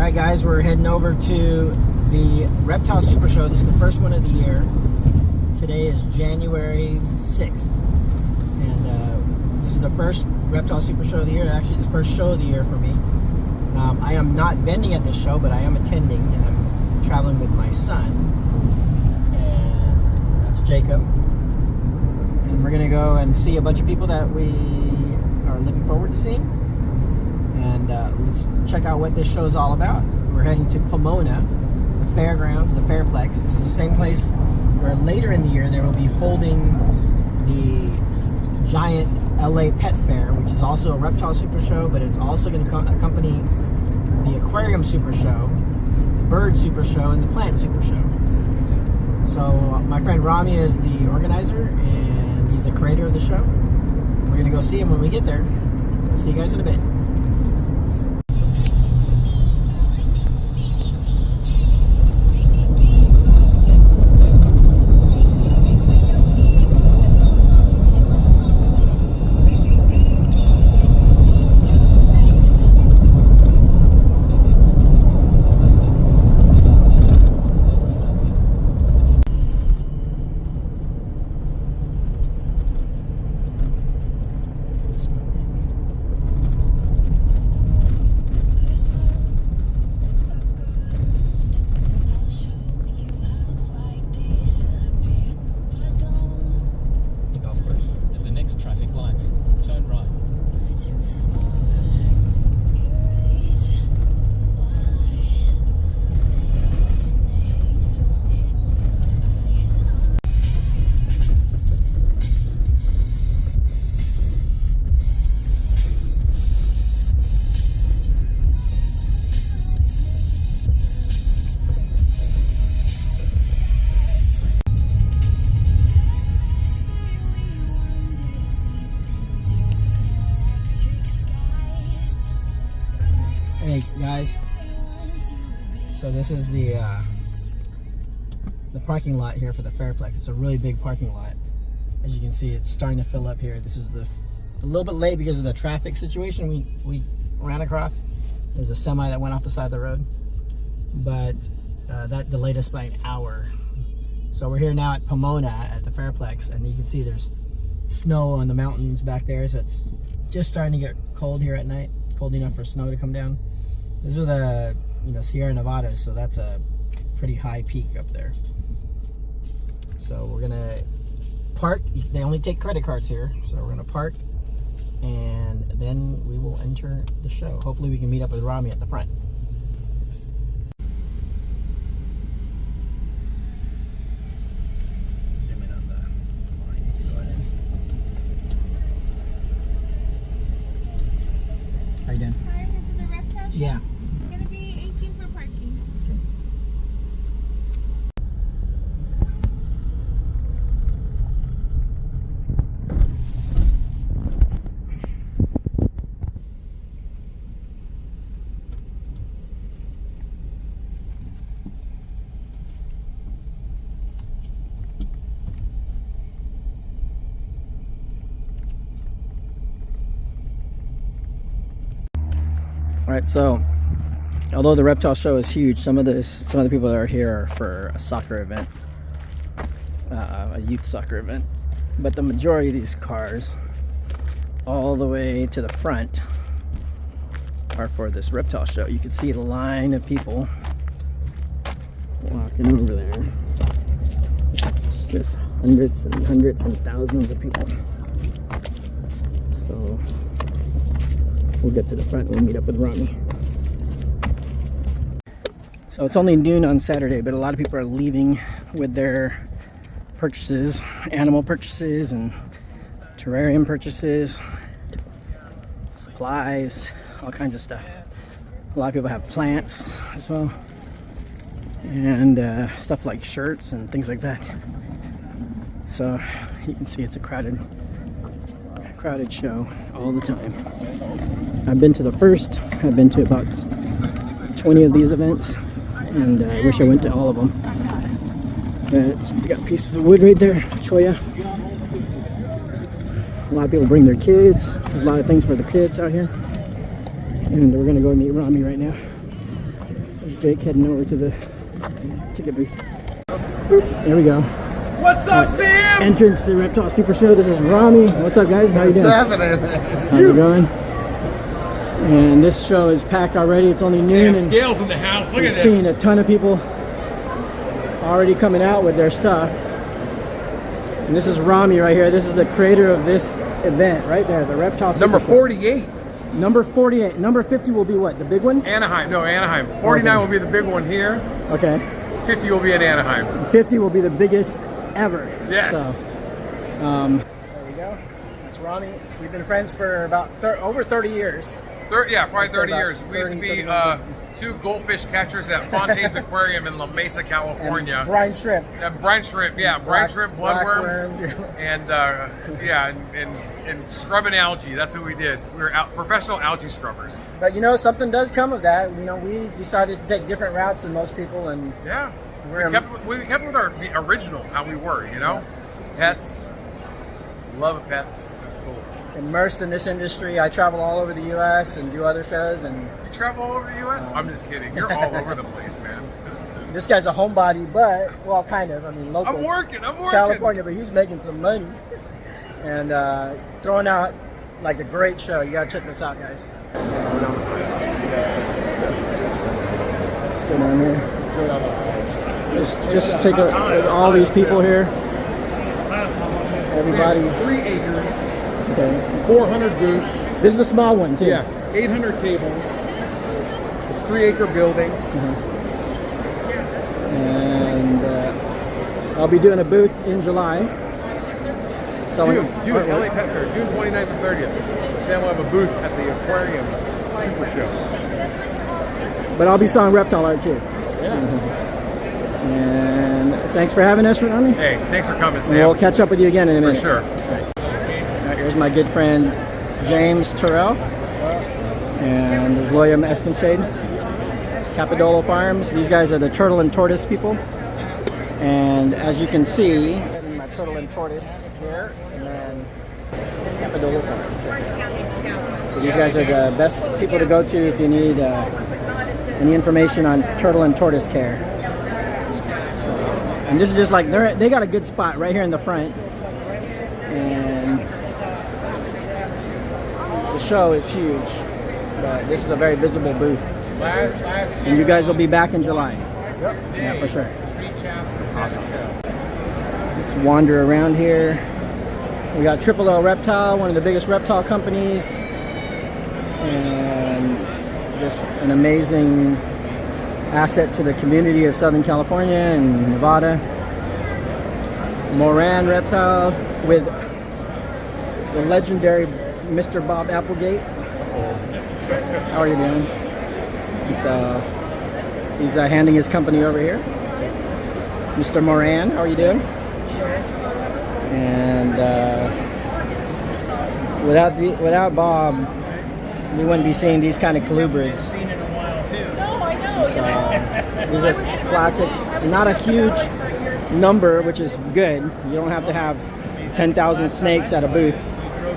Alright guys, we're heading over to the Reptile Super Show. This is the first one of the year. Today is January 6th. And this is the first Reptile Super Show of the year. Actually, it's the first show of the year for me. I am not vending at this show, but I am attending, and I'm traveling with my son. And that's Jacob. And we're going to go and see a bunch of people that we are looking forward to seeing. And let's check out what this show is all about. We're heading to Pomona, the fairgrounds, the Fairplex. This is the same place where later in the year they will be holding the giant LA Pet Fair, which is also a Reptile Super Show, but it's also going to accompany the Aquarium Super Show, the Bird Super Show, and the Plant Super Show. So my friend Rami is the organizer, and he's the creator of the show. We're going to go see him when we get there. See you guys in a bit. Traffic lights. Turn right. Hey guys, so this is the parking lot here for the Fairplex. It's a really big parking lot. As you can see, it's starting to fill up here. This is a little bit late because of the traffic situation we ran across. There's a semi that went off the side of the road, but that delayed us by an hour. So we're here now at Pomona at the Fairplex, and you can see there's snow on the mountains back there, so it's just starting to get cold here at night, cold enough for snow to come down. These are the Sierra Nevadas, so that's a pretty high peak up there. So we're gonna park. They only take credit cards here, so we're gonna park, and then we will enter the show. Hopefully we can meet up with Rami at the front. Zoom in on the line. Go ahead. How you doing? Hi, this is the Reptile Show. Yeah. It's going to be 18 for parking. Okay. All right, so although the Reptile Show is huge, some of the people that are here are for a soccer event, a youth soccer event. But the majority of these cars, all the way to the front, are for this Reptile Show. You can see the line of people walking over there. It's just hundreds and hundreds and thousands of people. So we'll get to the front and we'll meet up with Rami. So it's only noon on Saturday, but a lot of people are leaving with their purchases, animal purchases and terrarium purchases, supplies, all kinds of stuff. A lot of people have plants as well, and stuff like shirts and things like that. So you can see it's a crowded show all the time. I've been to the first. I've been to about 20 of these events, and I wish I went to all of them. We got pieces of wood right there, cholla. A lot of people bring their kids. There's a lot of things for the kids out here. And we're gonna go meet Rami right now. There's Jake heading over to the ticket booth. There we go. What's up, Sam? Entrance to Reptile Super Show. This is Rami. What's up, guys? How you doing? What's happening? How's it going? And this show is packed already. It's only noon. Sam Scales in the house. Look at We've seen this. a ton of people already coming out with their stuff. And this is Rami right here. This is the creator of this event right there, the Reptile Super Number Show. 48, Number 48. Number 50 will be what? The big one? Anaheim. No, Anaheim. 49 will be the big one here. Okay. 50 will be in Anaheim. 50 will be the biggest ever. Yes. So, there we go. That's Rami. We've been friends for about over 30 years. Yeah, probably I'd say 30 about years. We used to 30, be 31. two goldfish catchers at Fontaine's Aquarium in La Mesa, California. And brine shrimp. Brine shrimp, yeah, brine shrimp, bloodworms, worms. and yeah, and scrubbing algae. That's what we did. We were professional algae scrubbers. But you know, something does come of that. You know, we decided to take different routes than most people, and Yeah, We're- we kept with the original how we were. You know, pets, love of pets. It was cool. immersed in this industry. I travel all over the U.S. and do other shows, and You travel all over the U.S.? I'm just kidding. You're all over the place, man. this guy's a homebody, but well, kind of. I mean, local. I'm working. California, but he's making some money and throwing out like a great show. You gotta check this out, guys. Let's go down here. Just take a look at all these people here. Everybody. 3 acres, Okay. 400 booths. This is the small one too. Yeah, 800 tables. It's 3-acre building. And I'll be doing a booth in July. Selling June, artwork. LA Pet Fair, June 29th and 30th. Sam will have a booth at the Aquariums Super Show. But I'll be selling reptile art too. Yeah. And thanks for having us, Rami. Hey, thanks for coming, Sam. We'll catch up with you again in a For minute. sure. Right, here's my good friend James Terrell. And there's William Espenshade. Capodolo Farms. These guys are the turtle and tortoise people. And as you can see, my turtle and tortoise here, and then Capodolo Farms. So these guys are the best people to go to if you need any information on turtle and tortoise care. So, and this is just like they got a good spot right here in the front, and the show is huge. But this is a very visible booth, and you guys will be back in July. Yeah, for sure. Awesome. Let's wander around here. We got Triple L Reptile, one of the biggest reptile companies, and just an amazing asset to the community of Southern California and Nevada. Moran Reptiles with the legendary Mr. Bob Applegate. How are you doing? He's handing his company over here. Mr. Moran, how are you doing? And without Bob, we wouldn't be seeing these kind of colubrids. These are classics. Not a huge number, which is good. You don't have to have 10,000 snakes at a booth.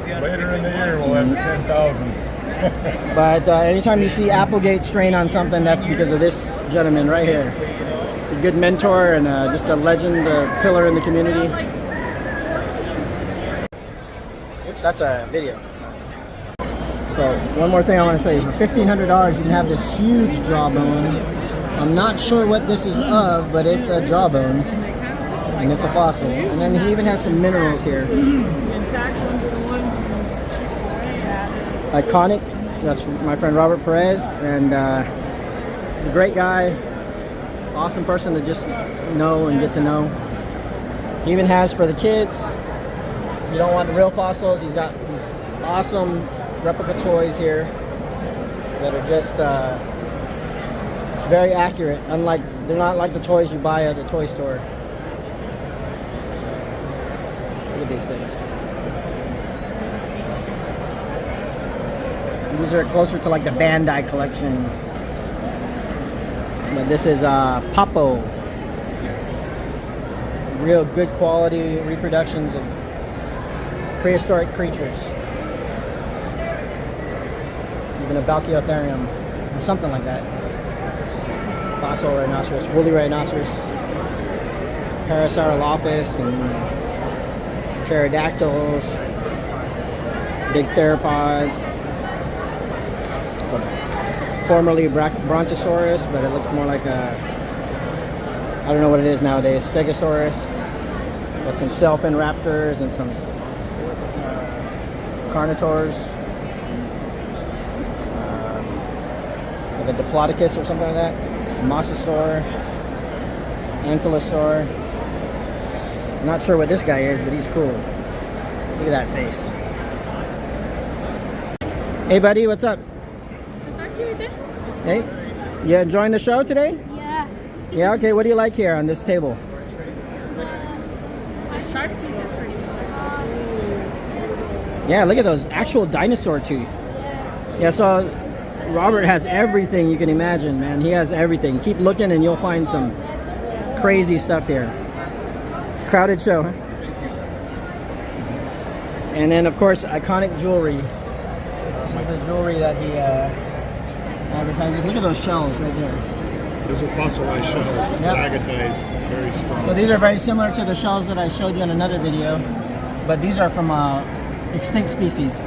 Later in the year, we'll have 10,000. But anytime you see Applegate strain on something, that's because of this gentleman right here. He's a good mentor and just a legend, a pillar in the community. Oops, that's a video. So one more thing I want to show you. For $1,500, you can have this huge jawbone. I'm not sure what this is of, but it's a jawbone, and it's a fossil. And then he even has some minerals here. Iconic. That's my friend Robert Perez, and a great guy, awesome person to just know and get to know. He even has for the kids. If you don't want the real fossils, he's got these awesome replica toys here that are just very accurate. Unlike, they're not like the toys you buy at a toy store. Look at these things. These are closer to like the Bandai collection. But this is Papo. Real good quality reproductions of prehistoric creatures. Even a Bacchiotherium or something like that. Fossil rhinoceros, woolly rhinoceros, Parasaurolophus, and pterodactyls, big theropods, formerly Brontosaurus, but it looks more like a, I don't know what it is nowadays, Stegosaurus. Got some sailfin raptors and some carnivores, like a Diplodocus or something like that, Mosasaur, Ankylosaur. Not sure what this guy is, but he's cool. Look at that face. Hey buddy, what's up? Hey, you enjoying the show today? Yeah. Yeah, okay, what do you like here on this table? The shark tooth is pretty cool. Yeah, look at those actual dinosaur teeth. Yeah, so Robert has everything you can imagine, man. He has everything. Keep looking and you'll find some crazy stuff here. It's a crowded show, huh? And then, of course, iconic jewelry. This is the jewelry that he advertises. Look at those shells right there. Those are fossilized shells, Yep. agatized, very strong. So these are very similar to the shells that I showed you in another video, but these are from extinct species.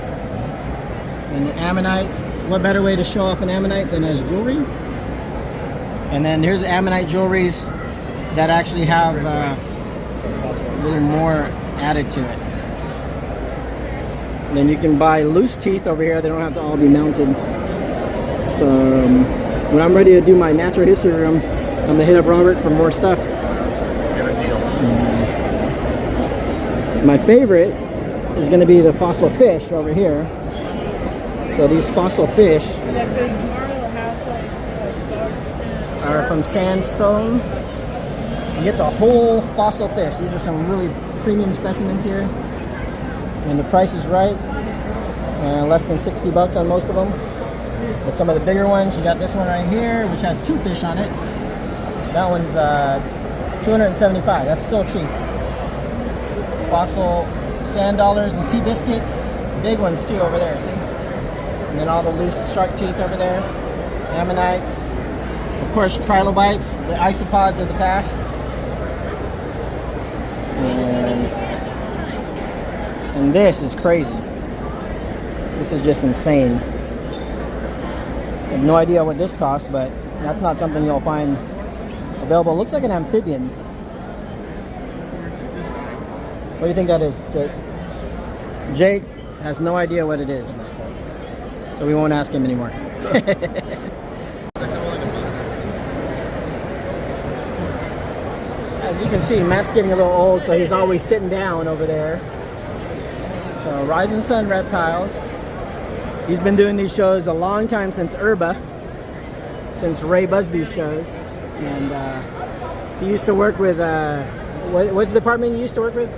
And the ammonites, what better way to show off an ammonite than as jewelry? And then here's ammonite jewelries that actually have a little more added to it. And then you can buy loose teeth over here. They don't have to all be mounted. So when I'm ready to do my natural history room, I'm gonna hit up Robert for more stuff. My favorite is gonna be the fossil fish over here. So these fossil fish are from sandstone. You get the whole fossil fish. These are some really premium specimens here. And the price is right. Less than 60 bucks on most of them. But some of the bigger ones, you got this one right here, which has 2 fish on it. That one's $275. That's still cheap. Fossil sand dollars and sea biscuits. Big ones too over there, see? And then all the loose shark teeth over there. Ammonites. Of course, trilobites, the isopods of the past. And this is crazy. This is just insane. I have no idea what this costs, but that's not something you'll find available. It looks like an amphibian. What do you think that is, Jake? Jake has no idea what it is, so we won't ask him anymore. As you can see, Matt's getting a little old, so he's always sitting down over there. So Rising Sun Reptiles. He's been doing these shows a long time, since Urba, since Ray Busby's shows. And he used to work with, what's the department you used to work with?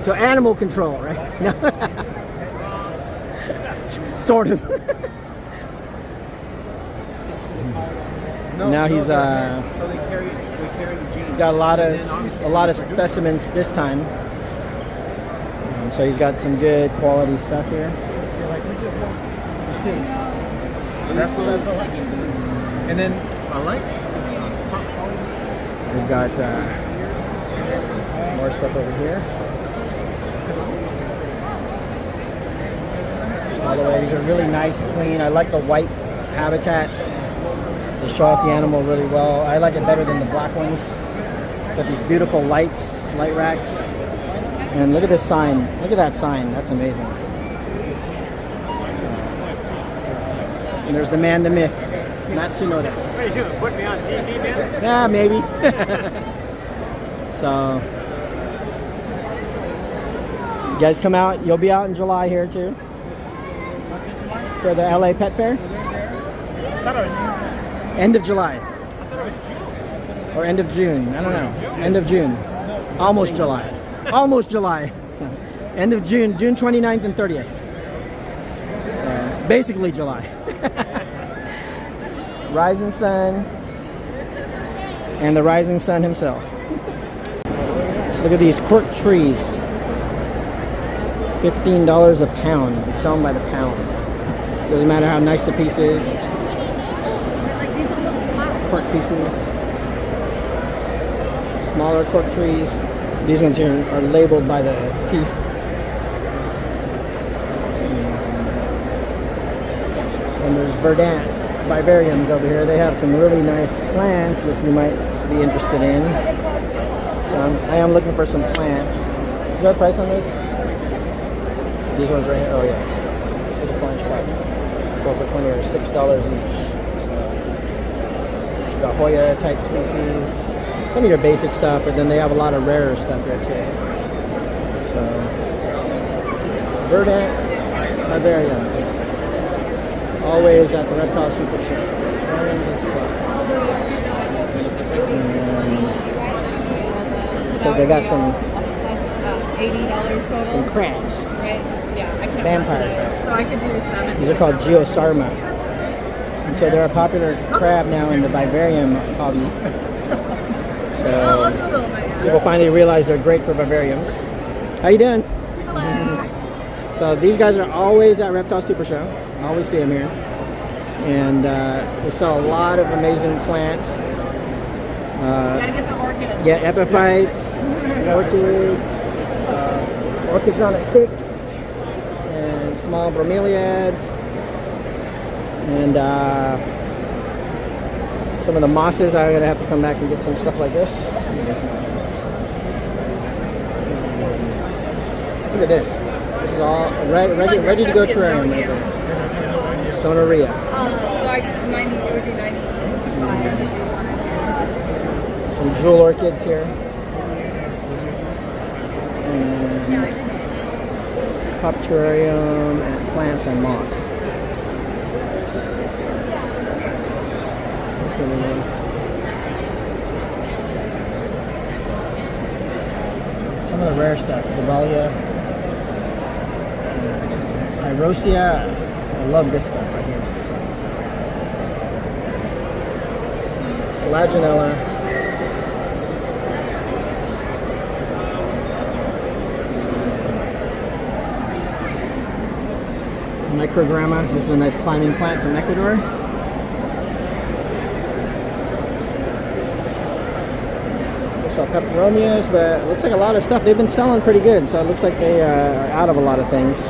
So animal control, right? No. Sort of. Now he's he's got a lot of specimens this time. So he's got some good quality stuff here. And then I like top quality. We've got more stuff over here. By the way, these are really nice, clean. I like the white habitats. They show off the animal really well. I like it better than the black ones. Got these beautiful lights, light racks. And look at this sign. Look at that sign. That's amazing. And there's the man, the myth, Matsunoda. What are you doing? Put me on TV, man? Yeah, maybe. So, you guys come out. You'll be out in July here too. For the LA Pet Fair? End of July. Or end of June. I don't know. End of June. Almost July. Almost July. So, end of June. June 29th and 30th. So, basically July. Rising Sun. And the Rising Sun himself. Look at these cork trees. $15 a pound. They sell them by the pound. Doesn't matter how nice the piece is. cork pieces, smaller cork trees. These ones here are labeled by the piece. And there's verdant vivariums over here. They have some really nice plants which we might be interested in. So I am looking for some plants. Is there a price on those? These ones right here? Oh yeah. For the orange pots. 4 for 20 or $6 each. So it's the Hoya type species. Some of your basic stuff, but then they have a lot of rarer stuff here too. So verdant vivariums. Always at the Reptile Super Show. Terrariums and supplies. So they got some $80 total. some crabs. Right? Yeah, I can't. Vampire today. crabs. So I could do 7. These are called Geosarma. And so they're a popular crab now in the vivarium hobby. Oh, So look at the little man. people finally realize they're great for vivariums. How you doing? So these guys are always at Reptile Super Show. I always see them here. And they sell a lot of amazing plants. Gotta get the orchids. Yeah, epiphytes, orchids, orchids on a stick, and small bromeliads, and some of the mosses. I'm gonna have to come back and get some stuff like this. Look at this. This is all ready to go terrarium right there. Sonoria. So like 90, it would be 95. Some jewel orchids here. Cup terrarium and plants and moss. Some of the rare stuff, Gabalia, Pyrosia. I love this stuff right here. Selaginella. Microgramma. This is a nice climbing plant from Ecuador. So peperomias, but it looks like a lot of stuff. They've been selling pretty good, so it looks like they are out of a lot of things.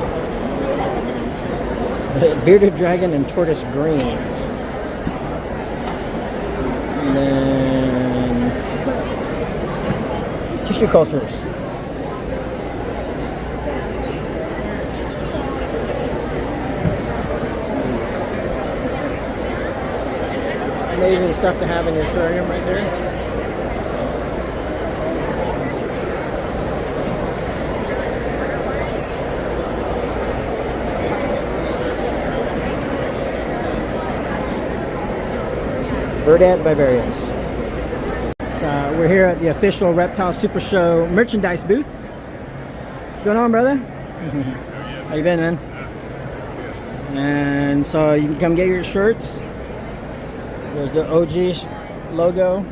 Bearded dragon and tortoise greens. And then tissue cultures. Amazing stuff to have in your terrarium right there. Verdant vivariums. So we're here at the official Reptile Super Show merchandise booth. What's going on, brother? How you been, man? And so you can come get your shirts. There's the OG logo.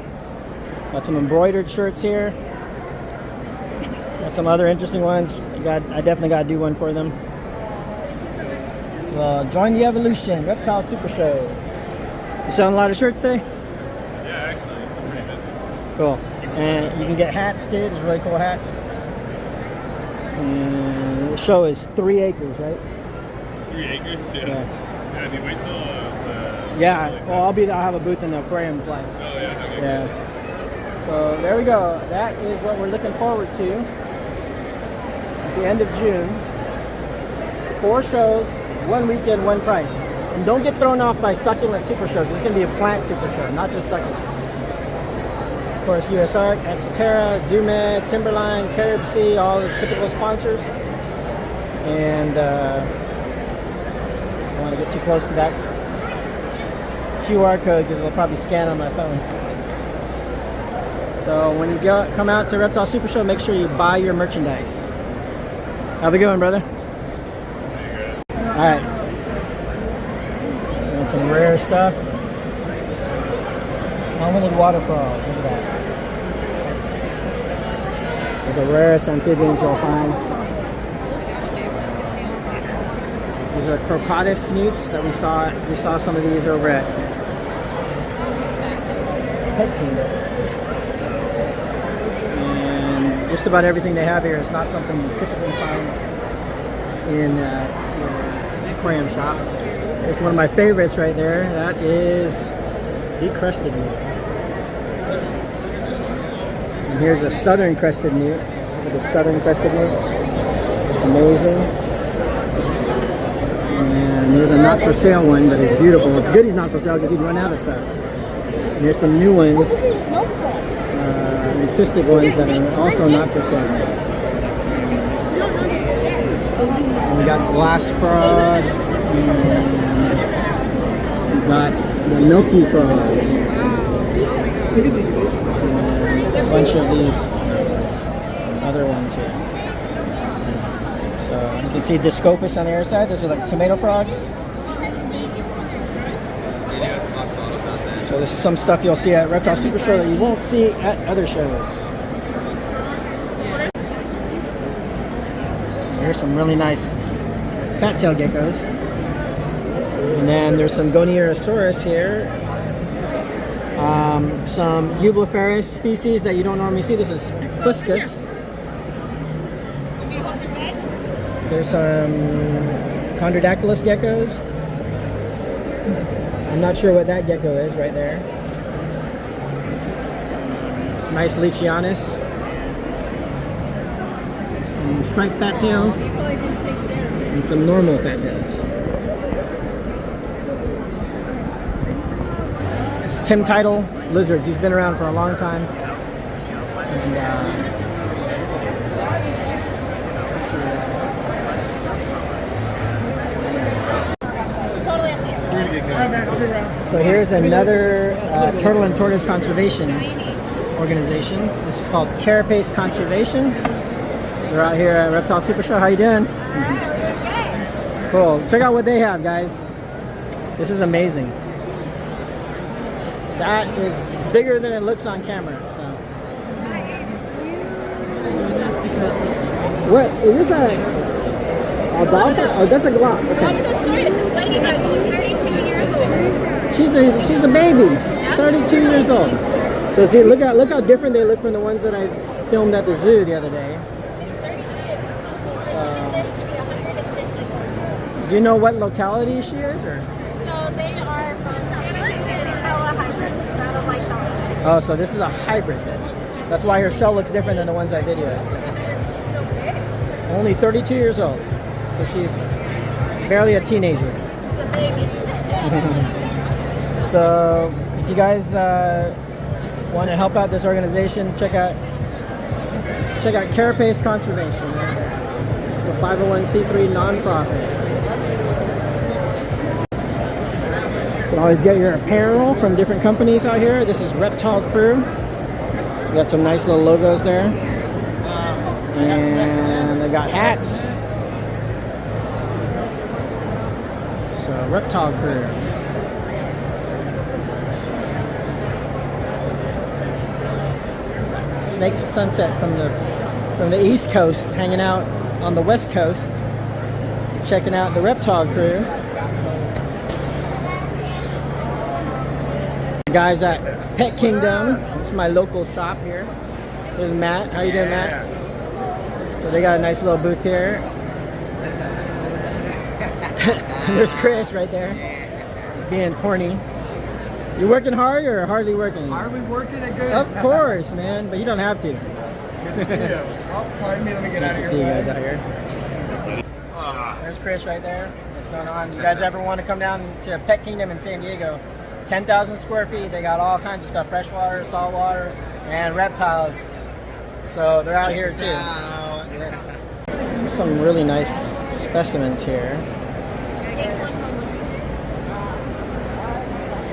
Got some embroidered shirts here. Got some other interesting ones. I definitely got to do one for them. So join the evolution, Reptile Super Show. You selling a lot of shirts today? Yeah, actually, pretty good. Cool. And you can get hats too. There's really cool hats. And the show is 3 acres, right? 3 acres, yeah. Yeah. Have you wait till Yeah. Well, I'll have a booth in the aquarium place. Oh, yeah, okay. Yeah. So there we go. That is what we're looking forward to at the end of June. 4 shows, 1 weekend, 1 price. And don't get thrown off by Succulent Super Show. This is going to be a plant super show, not just succulents. Of course, US Arc, Exoterra, Zoomed, Timberline, Carib Sea, all the typical sponsors. And I don't want to get too close to that QR code because it'll probably scan on my phone. So when you come out to Reptile Super Show, make sure you buy your merchandise. Have a good one, brother. All right. And some rare stuff. Hominid water frog. Look at that. This is the rarest amphibians you'll find. These are Crocotis newts that we saw some of these over at Pet Kingdom. And just about everything they have here is not something you typically find in aquarium shops. It's one of my favorites right there. That is decrusted newt. And here's a southern crested newt. Look at the southern crested newt. Amazing. And there's a not for sale one, but it's beautiful. It's good he's not for sale because he'd run out of stuff. And here's some new ones, cystic ones that are also not for sale. And we got glass frogs, and we got the milky frogs. And a bunch of these other ones here. So you can see Discophus on the other side. Those are like tomato frogs. So this is some stuff you'll see at Reptile Super Show that you won't see at other shows. So here's some really nice fat tail geckos. And then there's some Goniosaurus here. Some Eublepharis species that you don't normally see. This is Fuscus. There's some Chondrodactylus geckos. I'm not sure what that gecko is right there. It's nice Leachianus. Some striped fat tails. And some normal fat tails. It's Tim Tidal lizards. He's been around for a long time. And, so here's another turtle and tortoise conservation organization. This is called Carapace Conservation. They're out here at Reptile Super Show. How you doing? Cool. Check out what they have, guys. This is amazing. That is bigger than it looks on camera. So. What is this? A Albalca? Oh, that's a glock. Okay. This lady, but she's 32 years old. She's a baby, 32 years old. So see, look how different they look from the ones that I filmed at the zoo the other day. She's 32. She did live to be 150. Do you know what locality she is, or? So they are from Santa Cruz and Isabella hybrids, not a light fellowship. Oh, so this is a hybrid then. That's why her shell looks different than the ones I videoed. She's so big. Only 32 years old, so she's barely a teenager. She's a baby. So if you guys want to help out this organization, check out Carapace Conservation. It's a 501c3 nonprofit. You can always get your apparel from different companies out here. This is Reptile Crew. We got some nice little logos there. And they got hats. So Reptile Crew. Snakes Sunset from the East Coast, hanging out on the West Coast, checking out the Reptile Crew. The guys at Pet Kingdom. This is my local shop here. This is Matt. How you doing, Matt? So they got a nice little booth here. There's Chris right there, being corny. You working hard or hardly working? Hardly working a good. Of course, man, but you don't have to. Good to see you. Oh, pardon me, let me get out of here. See you guys out here. There's Chris right there. What's going on? You guys ever want to come down to Pet Kingdom in San Diego? 10,000 square feet. They got all kinds of stuff: freshwater, saltwater, and reptiles. So they're out here too. Yes. Some really nice specimens here. Take one home with you.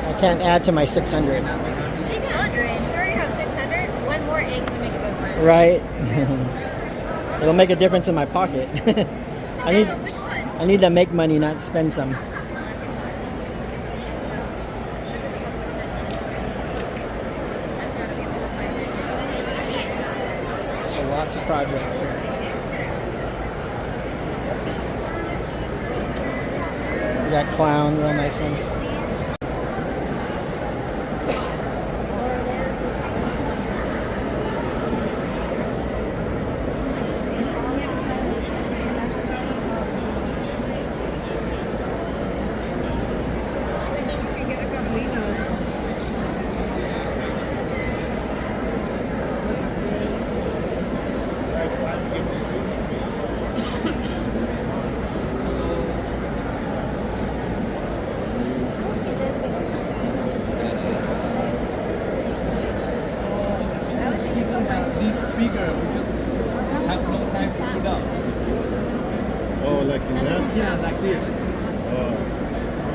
I can't add to my 600. 600? You already have 600? One more egg to make a good friend. Right. It'll make a difference in my pocket. Which one? I need to make money, not spend some. That's gotta be a whole hybrid. So lots of projects here. We got clown, real nice ones.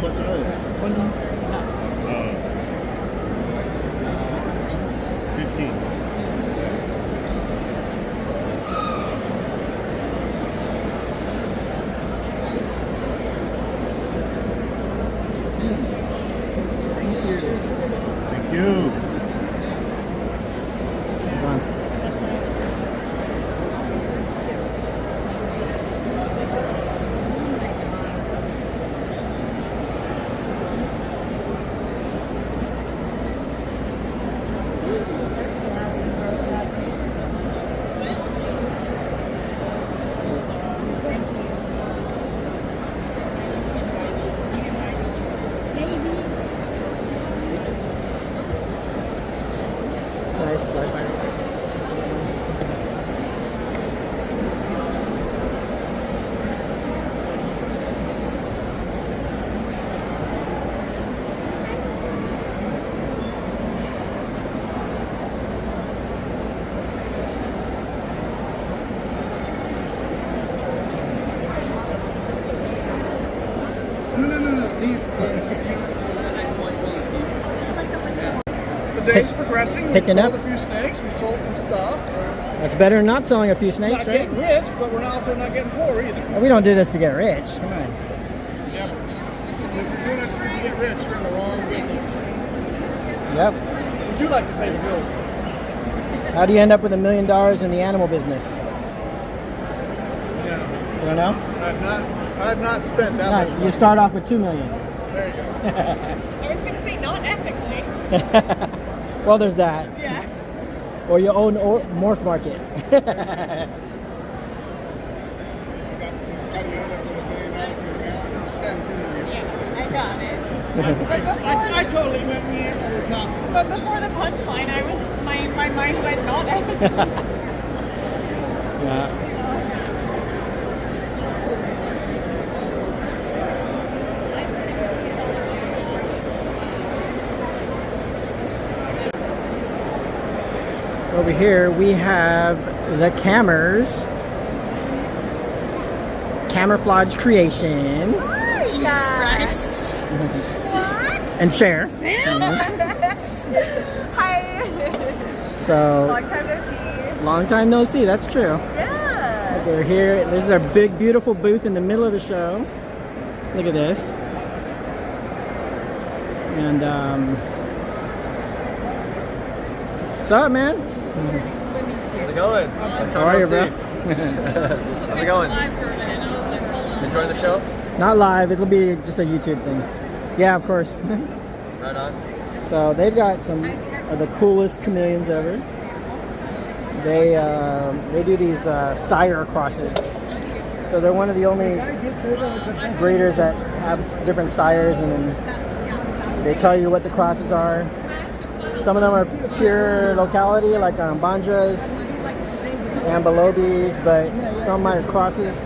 much are they? 15. Thank you. It's gone. Nice slide by. The day's progressing. We've Picking sold up. a few snakes. We've sold some stuff. We're That's better than not selling a few snakes, not right? getting rich, but we're also not getting poor either. We don't do this to get rich. Come on. Yep. If you're doing it to get rich, you're in the wrong business. Yep. We do like to pay the bills. How do you end up with $1 million in the animal business? Yeah. You don't know? I've not spent that No, much you money. start off with $2 million. There you go. I was gonna say not ethically. Well, there's that. Yeah. Or your own morph market. How do you end up with $1 million for the animal? Spend $2 million. Yeah, I got it. I totally went me over the top. But before the punchline, I was my mind went not ethically. Yeah. Over here we have the Cammers. Camouflage Creations. Jesus Christ. And Cher. Hi. So, Long time no see. long time no see, that's true. Yeah. We're here. This is our big, beautiful booth in the middle of the show. Look at this. And, what's up, man? How's it going? How are you, bro? How's it going? Enjoying the show? Not live. It'll be just a YouTube thing. Yeah, of course. Right on. So they've got some of the coolest chameleons ever. They do these sire crosses. So they're one of the only breeders that have different sires, and then they tell you what the crosses are. Some of them are pure locality, like Banjas, Ambalobis, but some are crosses.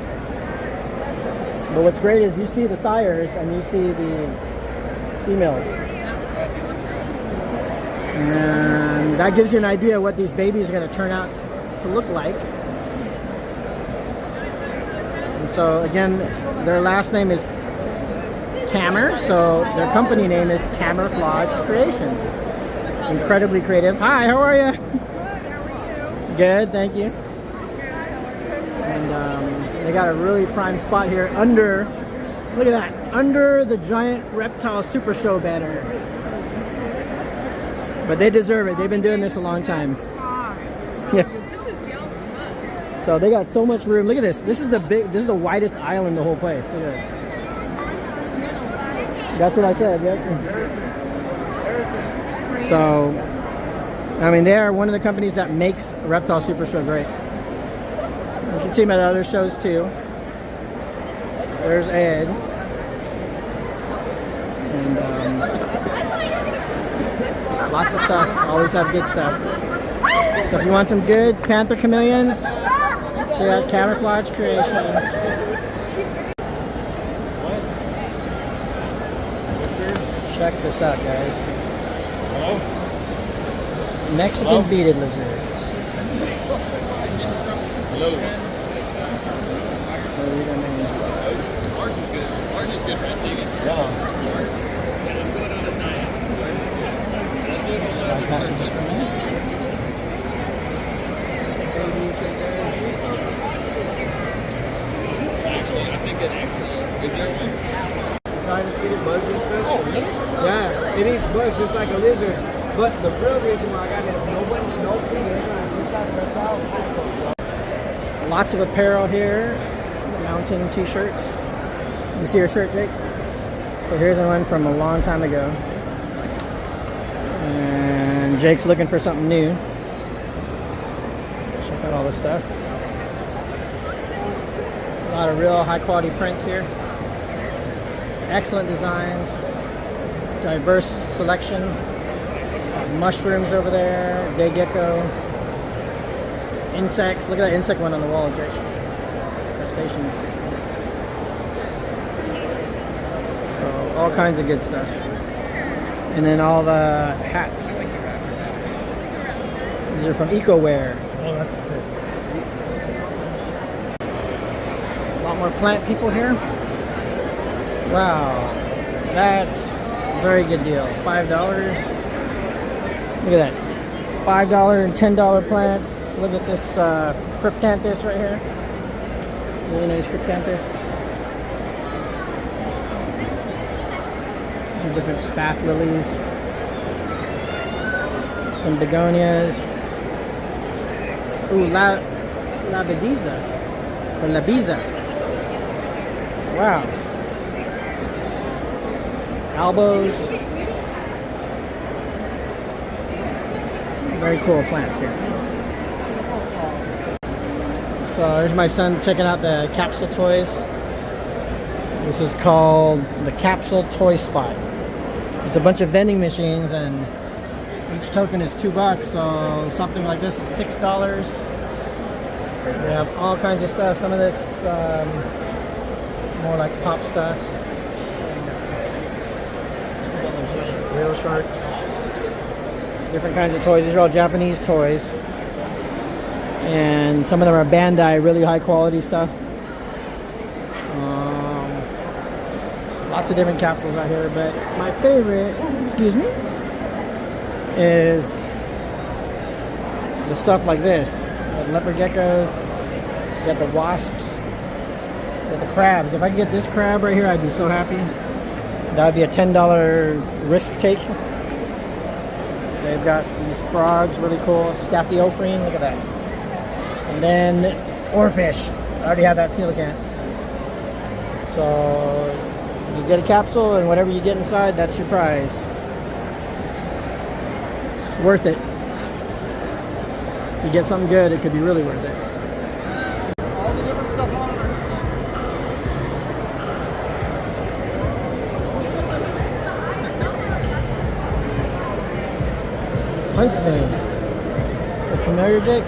But what's great is you see the sires and you see the females. And that gives you an idea what these babies are going to turn out to look like. And so again, their last name is Cammer, so their company name is Camouflage Creations. Incredibly creative. Hi, how are you? Good, thank you. And they got a really prime spot here under, look at that, under the giant reptile super show banner. But they deserve it. They've been doing this a long time. Yeah. So they got so much room. Look at this. This is the widest aisle in the whole place. Look at this. That's what I said, yep. So, I mean, they are one of the companies that makes Reptile Super Show great. You can see them at other shows too. There's Ed. And lots of stuff. Always have good stuff. So if you want some good Panther chameleons, check out Camouflage Creations. Check this out, guys. Mexican beaded lizards. Hello. What are we gonna name? Ours is good. Ours is good, man. Dig it. Yeah. Trying to feed it bugs and stuff. Oh, really? Yeah, it eats bugs just like a lizard. But the real reason why I got it is no feed. Lots of apparel here. Mountain t-shirts. You see your shirt, Jake? So here's one from a long time ago. And Jake's looking for something new. Check out all this stuff. A lot of real high quality prints here. Excellent designs. Diverse selection. Mushrooms over there. Day gecko. Insects. Look at that insect one on the wall, Jake. Crustaceans. So all kinds of good stuff. And then all the hats. These are from EcoWear. Oh, that's sick. A lot more plant people here. Wow, that's a very good deal. $5. Look at that. $5 and $10 plants. Look at this Cryptanthus right here. Really nice Cryptanthus. Some different spath lilies. Some begonias. Ooh, Labadiza. Or Labiza. Wow. Albos. Very cool plants here. So there's my son checking out the capsule toys. This is called the Capsule Toy Spot. It's a bunch of vending machines and each token is $2, so something like this is $6. We have all kinds of stuff. Some of it's more like pop stuff. Real sharks. Different kinds of toys. These are all Japanese toys. And some of them are Bandai, really high quality stuff. Lots of different capsules out here, but my favorite, excuse me, is the stuff like this. The leopard geckos, you got the wasps, you got the crabs. If I could get this crab right here, I'd be so happy. That would be a $10 risk take. They've got these frogs, really cool. Scaphiophryne, look at that. And then oarfish. I already have that coelacanth. So you get a capsule and whatever you get inside, that's your prize. It's worth it. If you get something good, it could be really worth it. All the different stuff on it. Huntsman. Are you familiar, Jake?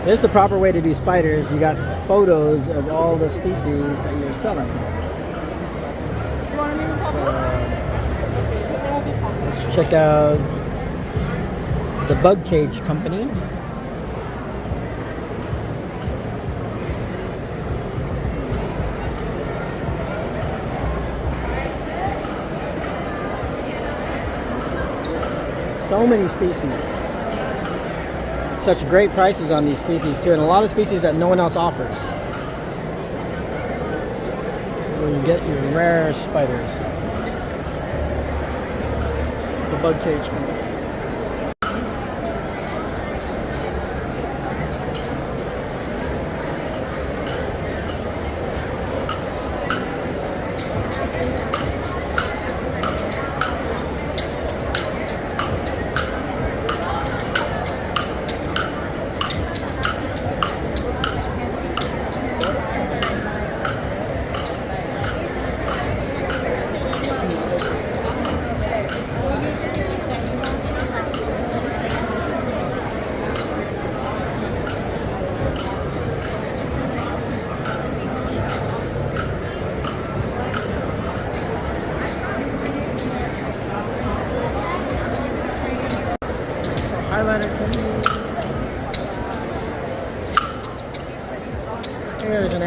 This is the proper way to do spiders. You got photos of all the species that you're selling. So, let's check out the Bug Cage Company. So many species. Such great prices on these species too, and a lot of species that no one else offers. This is where you get your rare spiders. The Bug Cage Company.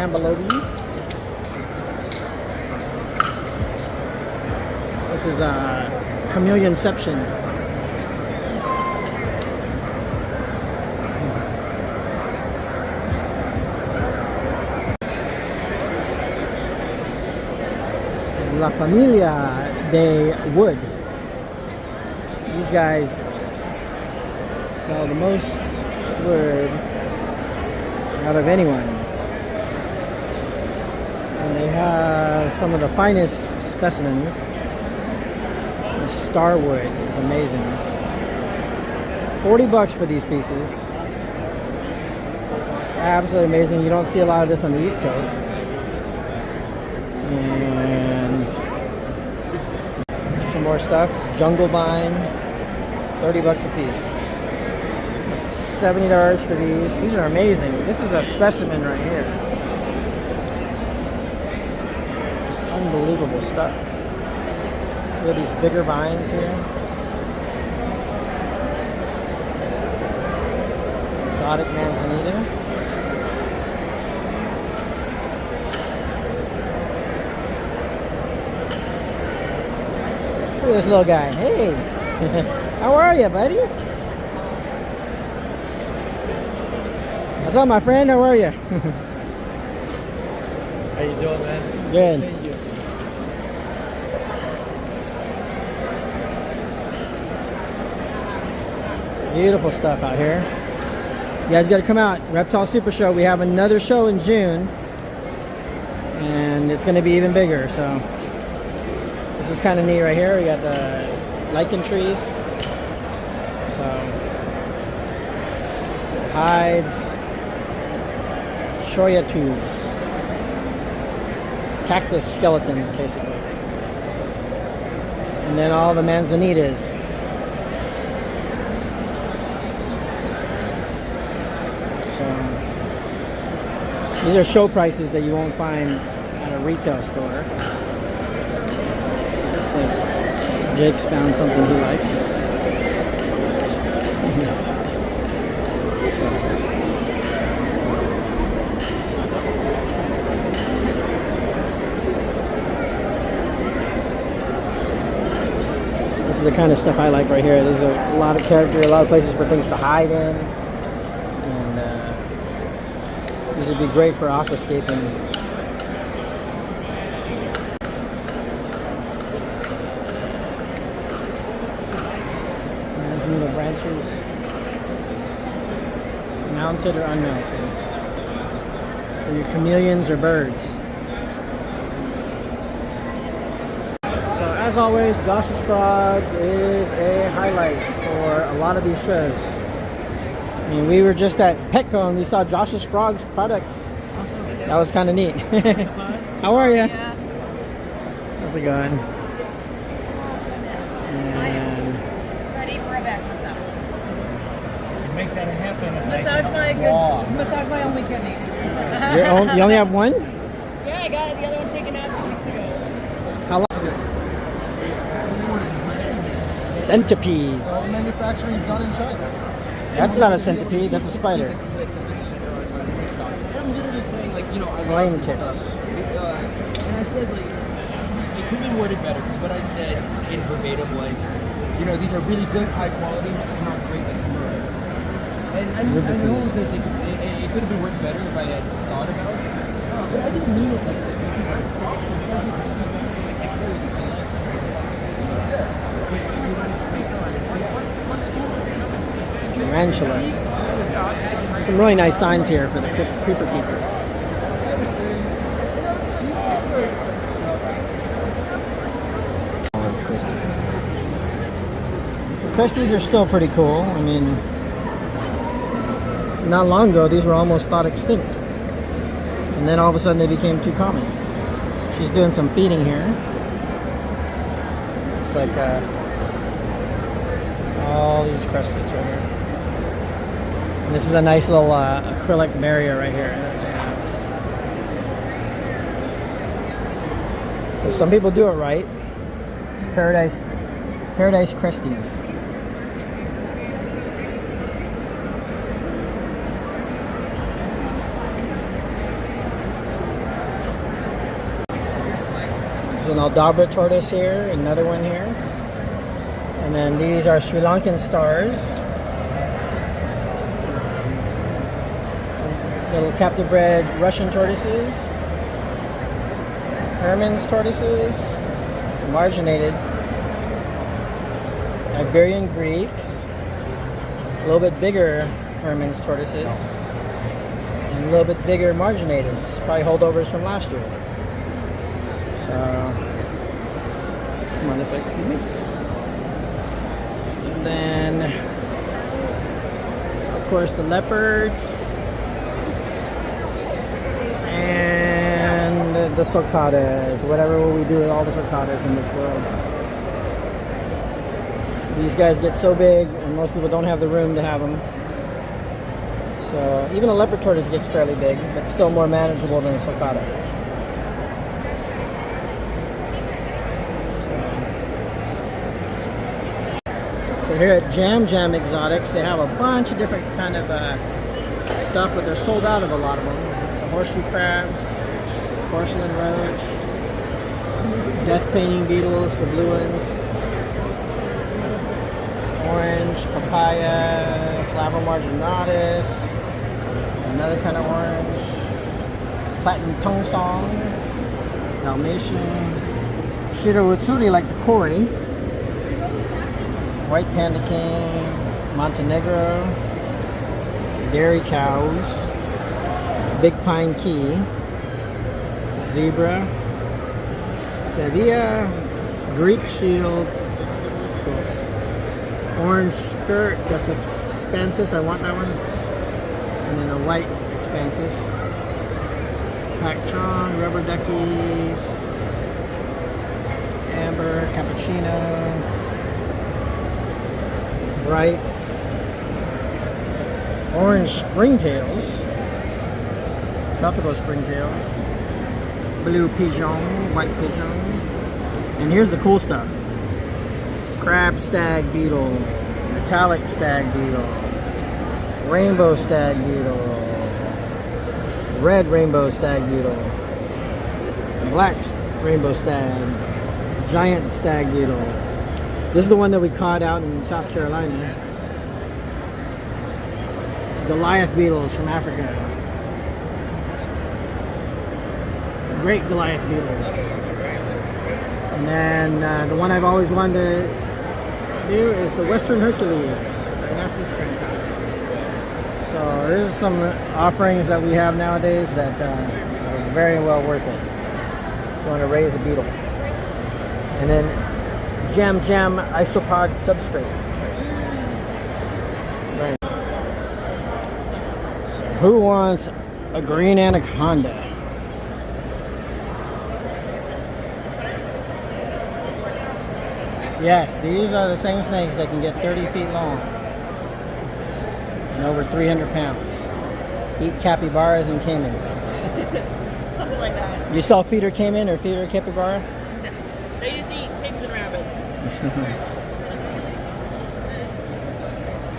Ambelobi. This is Chameleonception. This is La Familia de Wood. These guys sell the most wood out of anyone. And they have some of the finest specimens. The Starwood is amazing. $40 for these pieces. It's absolutely amazing. You don't see a lot of this on the East Coast. And some more stuff. Jungle Vine, $30 a piece. $70 for these. These are amazing. This is a specimen right here. Just unbelievable stuff. Look at these bigger vines here. Exotic manzanita. Look at this little guy. Hey, how are you, buddy? What's up, my friend? How are you? How you doing, man? Good. Beautiful stuff out here. You guys got to come out. Reptile Super Show. We have another show in June, and it's going to be even bigger. So this is kind of neat right here. We got the lichen trees. So hides, shoya tubes, cactus skeletons, basically, and then all the manzanitas. These are show prices that you won't find at a retail store. Looks like Jake's found something he likes. This is the kind of stuff I like right here. There's a lot of character, a lot of places for things to hide in. These would be great for aquascaping. Manzanita branches, mounted or unmounted, for your chameleons or birds. So as always, Josh's Frogs is a highlight for a lot of these shows. I mean, we were just at Petco and we saw Josh's Frogs products. That was kind of neat. How are you? How's it going? And Ready for a back massage. Make that happen. Massage my only kidney. you only have one? Yeah, I got it. The other one taken out 2 weeks ago. How long? Centipedes. All manufacturing is done in China. That's not a centipede, that's a spider. I'm literally saying, like, you know, I Flame love tips. stuff. And I said, like, it could be worded better, because what I said in verbatim was, you know, these are really good, high quality, but not great like tomatoes. And I know that it could have been worded better if I had thought about it, but I didn't mean it like that. Tarantula. Some really nice signs here for the creeper keeper. The Christies are still pretty cool. I mean, not long ago these were almost thought extinct, and then all of a sudden they became too common. She's doing some feeding here. It's like all these Cresties right here. And this is a nice little acrylic barrier right here. So some people do it right. This is Paradise Cresties. an Aldabra tortoise here, another one here. And then these are Sri Lankan stars. Little captive bred Russian tortoises. Hermann's tortoises. Marginated. Iberian Greeks. A little bit bigger Hermann's tortoises. And a little bit bigger marginateds. Probably holdovers from last year. So, let's come on this way, excuse me. And then, of course, the leopards. And the sulcatas. Whatever will we do with all the sulcatas in this world? These guys get so big, and most people don't have the room to have them. So, even a leopard tortoise gets fairly big, but still more manageable than a sulcata. So here at Jam Jam Exotics, they have a bunch of different kind of stuff, but they're sold out of a lot of them. The horseshoe crab, porcelain roach, death painting beetles, the blue ones, orange, papaya, Flavor marginatus, another kind of orange, platinum tongue song, Dalmatian, Shirowatsuri like the koi, white panda king, Montenegro, dairy cows, big pine key, zebra, Sevilla, Greek shields, that's cool. Orange skirt, that's expansis, I want that one. And then a white expansis. Pactron, rubber duckies, amber, cappuccino, bright, orange springtails, tropical springtails, blue pigeon, white pigeon, and here's the cool stuff. Crab stag beetle, metallic stag beetle, rainbow stag beetle, red rainbow stag beetle, black rainbow stag, giant stag beetle. This is the one that we caught out in South Carolina. Goliath beetles from Africa. Great Goliath beetle. And then the one I've always wanted to do is the Western Hercules. And that's this spring. So there's some offerings that we have nowadays that are very well worth it. If you want to raise a beetle. And then Jam Jam Isopod substrate. Right. So who wants a green anaconda? Yes, these are the same snakes that can get 30 feet long and over 300 pounds. Eat capybaras and caimans. Something like that. You saw feeder caiman or feeder capybara? They just eat pigs and rabbits.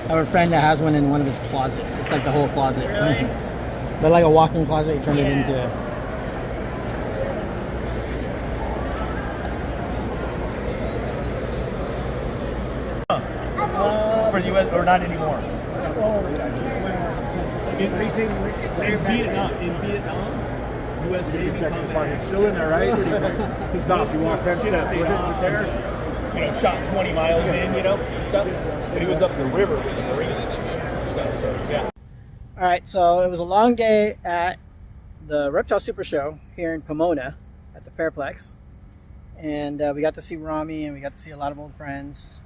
I have a friend that has one in one of his closets. It's like the whole closet. Really? But like a walk-in closet, you turn it into a... For the U.S. or not anymore. In Vietnam, U.S. Navy it's still in there, right? Stop. You walk 10 steps. There's, shot 20 miles in, and stuff. But he was up the river with the Marines and stuff. So yeah. All right, so it was a long day at the Reptile Super Show here in Pomona at the Fairplex, and we got to see Rami and we got to see a lot of old friends.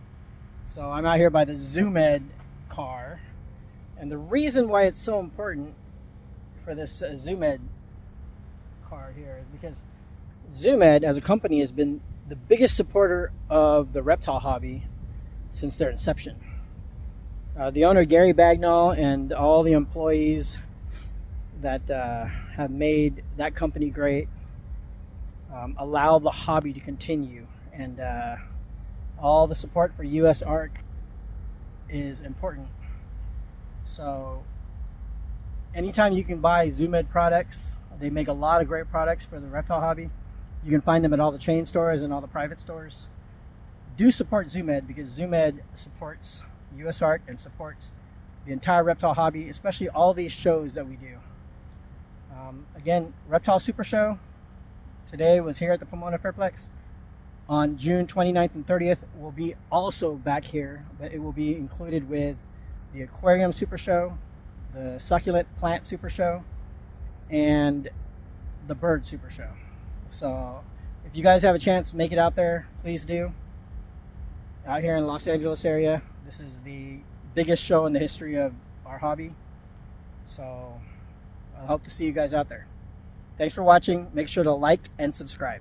So I'm out here by the Zoomed car, and the reason why it's so important for this Zoomed car here is because Zoomed as a company has been the biggest supporter of the reptile hobby since their inception. The owner, Gary Bagnall, and all the employees that have made that company great allow the hobby to continue, and all the support for US ARC is important. So anytime you can buy Zoomed products, they make a lot of great products for the reptile hobby. You can find them at all the chain stores and all the private stores. Do support Zoo Med, because Zoo Med supports US Art and supports the entire reptile hobby, especially all these shows that we do. Again, Reptile Super Show today was here at the Pomona Fairplex. On June 29th and 30th, we'll be also back here, but it will be included with the Aquarium Super Show, the Succulent Plant Super Show, and the Bird Super Show. So if you guys have a chance, make it out there, please do. Out here in the Los Angeles area, this is the biggest show in the history of our hobby. So I hope to see you guys out there. Thanks for watching. Make sure to like and subscribe.